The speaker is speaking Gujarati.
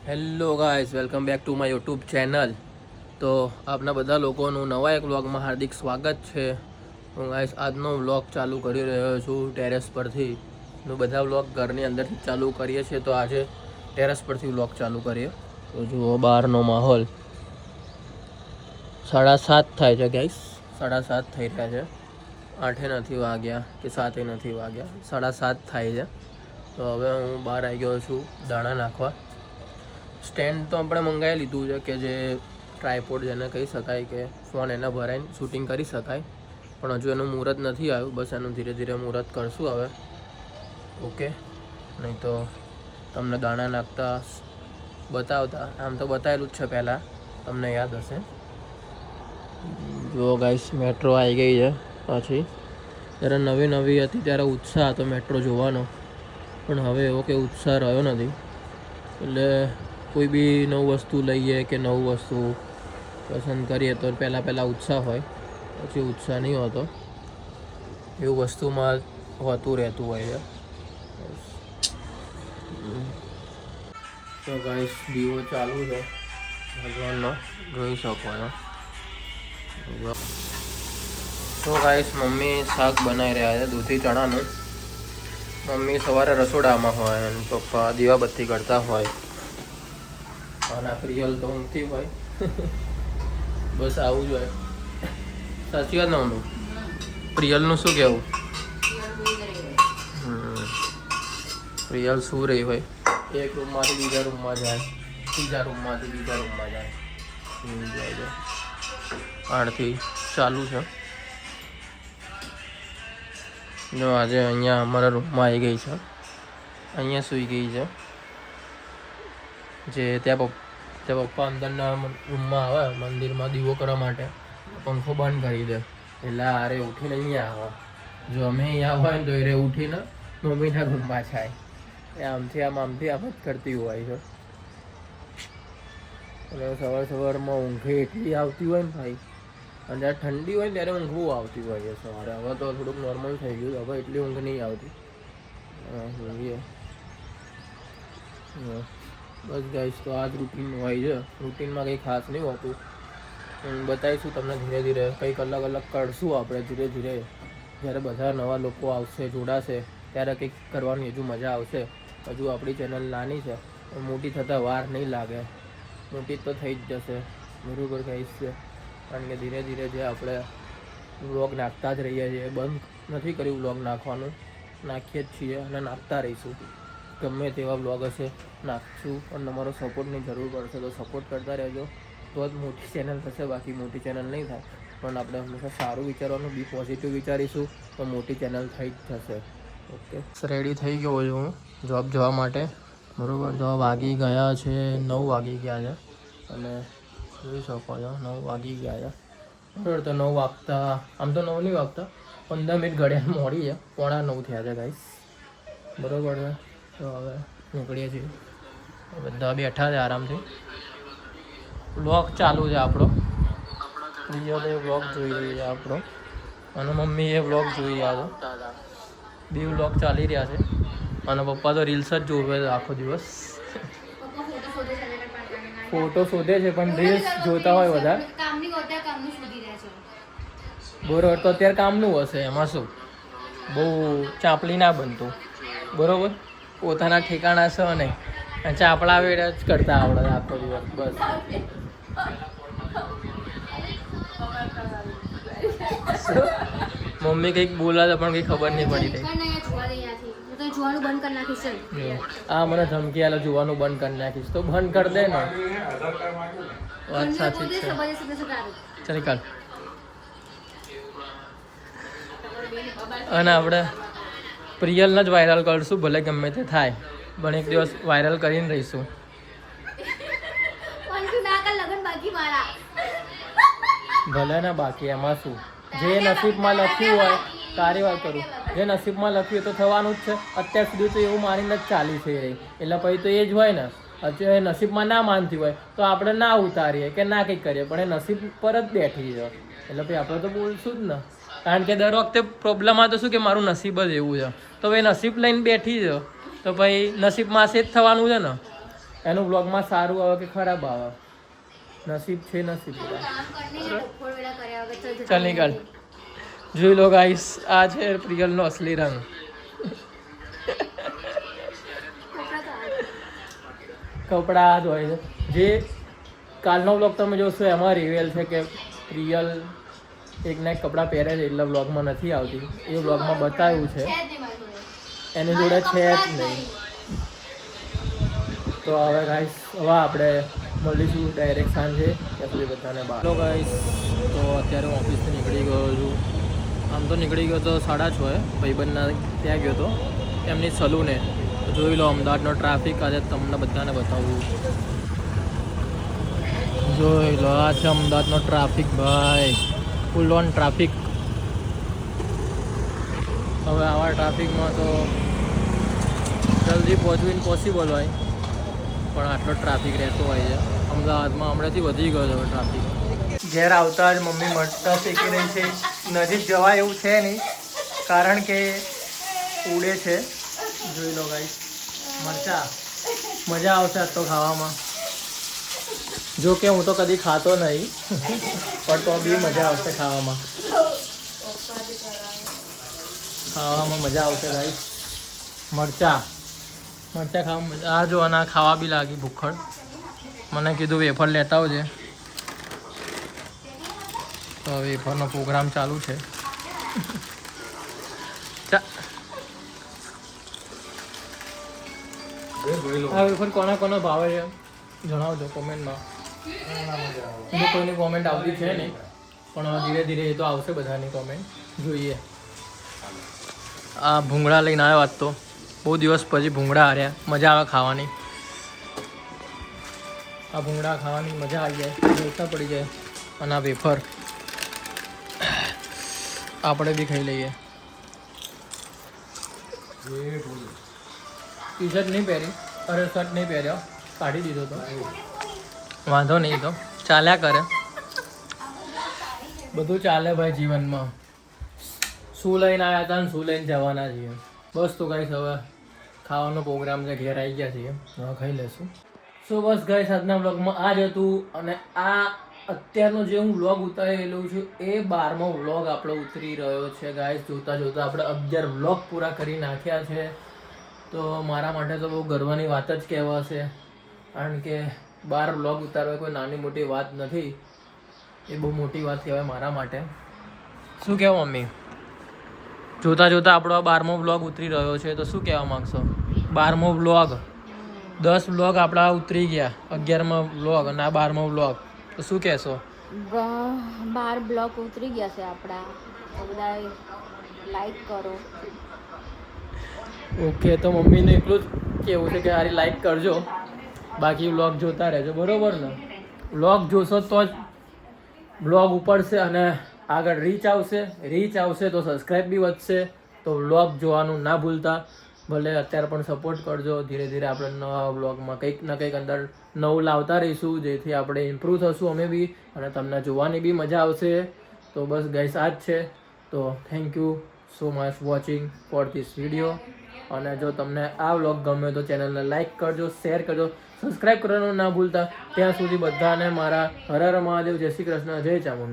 Hello guys, welcome back to my YouTube channel. તો આપના બધા લોકોનું નવા એક વ્લોગમાં હાર્દિક સ્વાગત છે. હું ગાઈસ આજનો વ્લોગ ચાલુ કરી રહ્યો છું ટેરેસ પરથી. બધા વ્લોગ ઘરની અંદરથી ચાલુ કરીએ છીએ, તો આજે ટેરેસ પરથી વ્લોગ ચાલુ કરીએ. તો જુઓ બહારનો માહોલ. 7:30 થાય છે ગાઈસ, 7:30 થઈ રહ્યા છે. 8 નથી વાગ્યા કે 7 નથી વાગ્યા, 7:30 થાય છે. તો હવે હું બહાર આવી ગયો છું દાણા નાખવા. સ્ટેન્ડ તો આપણે મંગાવી લીધું છે કે જે ટ્રાયપોડ જેને કહી શકાય, કે ફોન એને ભરાઈને શૂટિંગ કરી શકાય, પણ હજુ એનું મુહૂર્ત નથી આવ્યું. બસ એનું ધીરે ધીરે મુહૂર્ત કરશું હવે. ઓકે, નહીં તો તમને દાણા નાખતા બતાવતા, આમ તો બતાવેલું જ છે પહેલાં, તમને યાદ હશે. જુઓ ગાઈસ, મેટ્રો આવી ગઈ છે પાછી. જ્યારે નવી નવી હતી ત્યારે ઉત્સાહ હતો મેટ્રો જોવાનો, પણ હવે એવો કે ઉત્સાહ રહ્યો નથી. એટલે કોઈ બી નવું વસ્તુ લઈએ કે નવું વસ્તુ પસંદ કરીએ તો પહેલાં ઉત્સાહ હોય, પછી ઉત્સાહ નહીં હોતો. એવું વસ્તુમાં હોતું રહેતું હોય છે. તો ગાઈસ, દીવો ચાલુ છે ભગવાનનો, જોઈ શકો છો. તો ગાઈસ, મમ્મી શાક બનાવી રહ્યા છે દૂધી ચણાનું. મમ્મી સવારે રસોડામાં હોય અને પપ્પા દીવાબત્તી કરતા હોય, અને પ્રિયલ તો ઊંઘતી હોય. બસ આવું જ હોય. સાચી વાત ને મમ્મી? પ્રિયલનું શું કહેવું? પ્રિયલ શું રહી હોય, એક રૂમમાંથી બીજા રૂમમાં જાય, ત્રીજા રૂમમાંથી બીજા રૂમમાં જાય. આઠથી ચાલુ છે. જો આજે અહીંયા અમારા રૂમમાં આવી ગઈ છે, અહીંયા સૂઈ ગઈ છે. જે ત્યાં પપ્પા અંદરના રૂમમાં આવે મંદિરમાં દીવો કરવા માટે, પંખો બંધ કરી દે એટલે અરે ઉઠીને અહીંયા આવે. જો અમે અહીંયા હોય ને તો એ ઉઠીને મમ્મીના રૂમમાં જાય. એ આમથી આમ જ કરતી હોય છે. અને સવારમાં ઊંઘ એટલી આવતી હોય ને ભાઈ, અને જ્યારે ઠંડી હોય ને ત્યારે ઊંઘ બહુ આવતી હોય છે સવારે. હવે તો થોડુંક નોર્મલ થઈ ગયું, હવે એટલી ઊંઘ નહીં આવતી. બસ ગાઈસ, તો આ જ રૂટીન હોય છે. રૂટીનમાં કંઈ ખાસ નહીં હોતું. બતાવીશું તમને ધીરે ધીરે, કંઈક અલગ અલગ કરશું આપણે ધીરે ધીરે. જ્યારે બધા નવા લોકો આવશે, જોડાશે, ત્યારે કંઈક કરવાની હજુ મજા આવશે. હજુ આપણી ચેનલ નાની છે, મોટી થતાં વાર નહીં લાગે. મોટી તો થઈ જ જશે, બરાબર ગાઈસ છે. કારણ કે ધીરે ધીરે જે આપણે વ્લોગ નાખતા જ રહીએ છીએ, બંધ નથી કર્યું વ્લોગ નાખવાનું, નાખીએ જ છીએ અને નાખતા રહીશું. ગમે તેવા વ્લોગ હશે નાખશું, પણ તમારો સપોર્ટની જરૂર પડશે, તો સપોર્ટ કરતા રહેજો. તો જ મોટી ચેનલ થશે, બાકી મોટી ચેનલ નહીં થાય. પણ આપણે હંમેશા સારું વિચારવાનું, બી પોઝિટિવ વિચારીશું તો મોટી ચેનલ થઈ જ થશે. ઓકે, રેડી થઈ ગયો છું હું જોબ જવા માટે, બરાબર. તો વાગી ગયા છે 9 વાગી ગયા છે, અને જોઈ શકો છો 9 વાગી ગયા છે, બરાબર. તો 9 વાગતા, આમ તો 9 નહીં વાગતા, 15 મિનિટ ઘડિયાળ મોડી છે, 8:45 થયા છે ગાઈસ, બરાબર છે. તો હવે નીકળીએ છીએ, બધા બેઠા છે આરામથી. વ્લોગ ચાલુ છે આપણો, પ્રિયલ એ વ્લોગ જોઈ રહી છે આપણો, અને મમ્મી એ વ્લોગ જોઈ રહ્યા છે. બે વ્લોગ ચાલી રહ્યા છે, અને પપ્પા તો રીલ્સ જ જોવે છે આખો દિવસ. ફોટો શોધે છે, પણ રીલ્સ જોતા હોય વધારે, બરોબર. તો અત્યારે કામનું હશે, એમાં શું, બહુ ચાપલી ના બનતું, બરોબર. પોતાના ઠેકાણા છે નહીં, ચાપડા વેડ જ કરતા આવડે આખો દિવસ, બસ. મમ્મી કંઈક બોલા છે પણ કંઈ ખબર નહીં પડી રહી. હા, મને ધમકી આલે જોવાનું બંધ કરી નાખીશ, તો બંધ કરી દે ને. વાત સાચી છે. ચાલ કાલ. અને આપણે પ્રિયલને જ વાયરલ કરશું, ભલે ગમે તે થાય, પણ એક દિવસ વાયરલ કરીને રહીશું. ભલે ને, બાકી એમાં શું, જે નસીબમાં લખ્યું હોય, તારી વાત કરું, જે નસીબમાં લખ્યું હોય તો થવાનું જ છે. અત્યાર સુધી તો એવું માનીને જ ચાલી છે રહી, એટલે પછી તો એ જ હોય ને. અત્યારે નસીબમાં ના માનતી હોય તો આપણે ના ઉતારીએ કે ના કંઈક કરીએ, પણ એ નસીબ પર જ બેઠી છે, એટલે પછી આપણે તો બોલશું જ ને. કારણ કે દર વખતે પ્રોબ્લેમ તો શું કે મારું નસીબ જ એવું છે, તો ભાઈ નસીબ લઈને બેઠી છે, તો ભાઈ નસીબમાં છે જ થવાનું છે ને. એનું બ્લોગમાં સારું આવે કે ખરાબ આવે, નસીબ છે નસીબ. ચાલ નીકળ. જોઈ લો ગાઈસ, આ છે પ્રિયલનો અસલી રંગ. કપડા આ જ હોય છે. જે કાલનો બ્લોગ તમે જોશો એમાં રિવેલ છે કે પ્રિયલ એકના એક કપડાં પહેરે છે એટલે બ્લોગમાં નથી આવતી. એ બ્લોગમાં બતાવ્યું છે, એની જોડે છે જ નહીં. તો હવે ગાઈસ, હવે આપણે મળીશું ડાયરેક્ટ સાંજે. ત્યાં સુધી બધાને બહાર. હેલો ગાઈસ, તો અત્યારે હું ઓફિસથી નીકળી ગયો છું. આમ તો નીકળી ગયો તો 6:30, ભાઈબંધના ત્યાં ગયો તો એમની સલૂને. જોઈ લો અમદાવાદનો ટ્રાફિક આજે તમને બધાને બતાવું. જોઈ લો, આ છે અમદાવાદનો ટ્રાફિક ભાઈ, ફૂલ ઓન ટ્રાફિક. હવે આવા ટ્રાફિકમાં તો જલ્દી પહોંચવું ઇમ્પોસિબલ હોય, પણ આટલો ટ્રાફિક રહેતો હોય છે અમદાવાદમાં. હમણાંથી વધી ગયો છે ટ્રાફિક. ઘેર આવતા જ મમ્મી મરચાં શેકી રહી છે. નજીક જવાય એવું છે નહીં, કારણ કે ઉડે છે. જોઈ લો ગાઈસ, મરચાં મજા આવશે આજ તો ખાવામાં. જો કે હું તો કદી ખાતો નહીં, પણ તો બી મજા આવશે ખાવામાં. ખાવામાં મજા આવશે ગાઈસ. મરચાં ખાવામાં મજા. આ જો આના ખાવા બી લાગી ભૂખડ. મને કીધું વેફર લેતા આવજે, તો વેફરનો પ્રોગ્રામ ચાલુ છે. આ વેફર કોના કોનો ભાવે છે જણાવજો કોમેન્ટમાં. જો કોઈની કોમેન્ટ આવતી છે નહીં, પણ ધીરે ધીરે એ તો આવશે બધાની કોમેન્ટ. જોઈએ. આ ભૂંગળા લઈને આવ્યો આજ તો, બહુ દિવસ પછી ભૂંગળા હાર્યા. મજા આવે ખાવાની. આ ભૂંગળા ખાવાની મજા આવી જાય, જલસા પડી જાય. અને આ વેફર આપણે બી ખાઈ લઈએ. ટી શર્ટ નહીં પહેરી, અરે શર્ટ નહીં પહેર્યો, કાઢી દીધો તો. વાંધો નહીં, તો ચાલ્યા કરે, બધું ચાલે ભાઈ જીવનમાં. શું લઈને આવ્યા હતા ને શું લઈને જવાના છીએ. બસ તો ગાઈસ, હવે ખાવાનો પ્રોગ્રામ છે, ઘેર આવી ગયા છીએ, હવે ખાઈ લેશું. સો બસ ગાઈસ, આજના બ્લોગમાં આ જ હતું. અને આ અત્યારનો જે હું વ્લોગ ઉતારી રહેલું છું એ 12મો વ્લોગ આપણો ઉતરી રહ્યો છે ગાઈસ. જોતા જોતા આપણે 11 વ્લોગ પૂરા કરી નાખ્યા છે. તો મારા માટે તો બહુ ગર્વની વાત જ કહેવાશે, કારણ કે 12 વ્લોગ ઉતારવા કોઈ નાની મોટી વાત નથી. એ બહુ મોટી વાત કહેવાય મારા માટે. શું કહેવું મમ્મી? જોતા જોતા આપણો આ 12મો વ્લોગ ઉતરી રહ્યો છે, તો શું કહેવા માગશો? 12મો વ્લોગ, 10 વ્લોગ આપણા ઉતરી ગયા, 11મો વ્લોગ અને આ 12મો વ્લોગ, તો શું કહેશો? 12 બ્લોગ ઉતરી ગયા છે આપણા, બધા લાઈક કરો. ઓકે, તો મમ્મીને એટલું જ કહેવું છે કે હારી લાઈક કરજો, બાકી વ્લોગ જોતા રહેજો, બરોબર ને? વ્લોગ જોશો તો જ વ્લોગ ઉપડશે અને આગળ રીચ આવશે તો સબસ્ક્રાઈબ બી વધશે. તો વ્લોગ જોવાનું ના ભૂલતા. ભલે અત્યારે પણ સપોર્ટ કરજો. ધીરે ધીરે આપણે નવા વ્લોગમાં કંઈક ના કંઈક અંદર નવું લાવતા રહીશું, જેથી આપણે ઇમ્પ્રૂવ થશું અમે બી, અને તમને જોવાની બી મજા આવશે. તો બસ ગાઈસ, આ જ છે. તો thank you so much watching for this video. અને જો તમને આ વ્લોગ ગમે તો ચેનલને લાઈક કરજો, શેર કરજો, સબસ્ક્રાઈબ કરવાનું ના ભૂલતા. ત્યાં સુધી બધાને મારા હર હર મહાદેવ, જય શ્રી કૃષ્ણ, જય ચામુંડ.